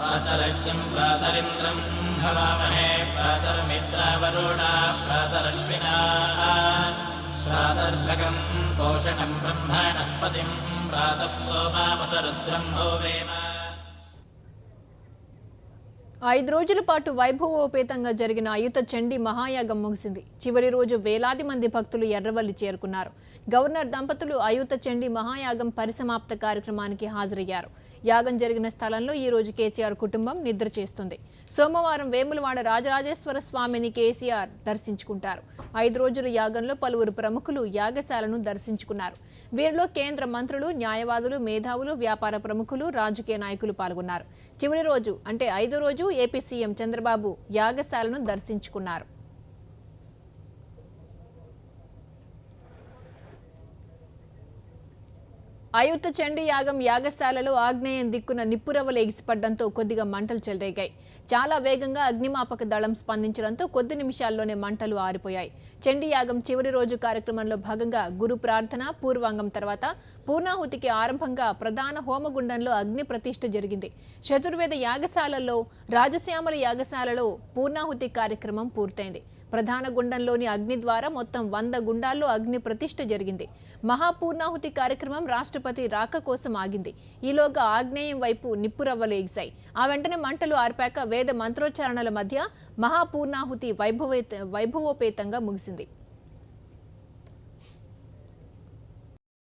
प्रातरज्ञं प्रातरिन्द्रं हवामहे प्रातर्मित्रावरुणा प्रातरश्विना प्रातर्भगं पोषणं ब्रह्मणस्पतिं प्रातः सोमामुतरुद्रं होवेम। 5 రోజుల పాటు వైభవోపేతంగా జరిగిన అయుత చండీ మహాయాగం ముగిసింది. చివరి రోజు వేలాది మంది భక్తులు ఎర్రవల్లి చేరుకున్నారు. గవర్నర్ దంపతులు అయుత చండీ మహాయాగం పరిసమాప్త కార్యక్రమానికి హాజరయ్యారు. యాగం జరిగిన స్థలంలో ఈ రోజు కేసీఆర్ కుటుంబం నిద్ర చేస్తుంది. సోమవారం వేములవాడ రాజరాజేశ్వర స్వామిని కేసీఆర్ దర్శించుకుంటారు. 5 రోజుల యాగంలో పలువురు ప్రముఖులు యాగశాలను దర్శించుకున్నారు. వీరిలో కేంద్ర మంత్రులు, న్యాయవాదులు, మేధావులు, వ్యాపార ప్రముఖులు, రాజకీయ నాయకులు పాల్గొన్నారు. చివరి రోజు అంటే 5వ రోజు ఏపీ సీఎం చంద్రబాబు యాగశాలను దర్శించుకున్నారు. అయుత చండీ యాగం యాగశాలలో ఆగ్నేయం దిక్కున నిప్పురవ్వలు ఎగిసిపడడంతో కొద్దిగా మంటలు చెలరేగాయి. చాలా వేగంగా అగ్నిమాపక దళం స్పందించడంతో కొద్ది నిమిషాల్లోనే మంటలు ఆరిపోయాయి. చండీ యాగం చివరి రోజు కార్యక్రమంలో భాగంగా గురు ప్రార్థన, పూర్వాంగం తర్వాత పూర్ణాహుతికి ఆరంభంగా ప్రధాన హోమగుండంలో అగ్ని ప్రతిష్ఠ జరిగింది. చతుర్వేద యాగశాలలో రాజశ్యామల యాగశాలలో పూర్ణాహుతి కార్యక్రమం పూర్తయింది. ప్రధాన గుండంలోని అగ్ని ద్వారా మొత్తం 100 గుండాల్లో అగ్ని ప్రతిష్ఠ జరిగింది. మహాపూర్ణాహుతి కార్యక్రమం రాష్ట్రపతి రాక కోసం ఆగింది. ఈలోగా ఆగ్నేయం వైపు నిప్పురవ్వలు ఎగిశాయి. ఆ వెంటనే మంటలు ఆర్పాక వేద మంత్రోచ్చారణల మధ్య మహాపూర్ణాహుతి వైభవోపేతంగా ముగిసింది.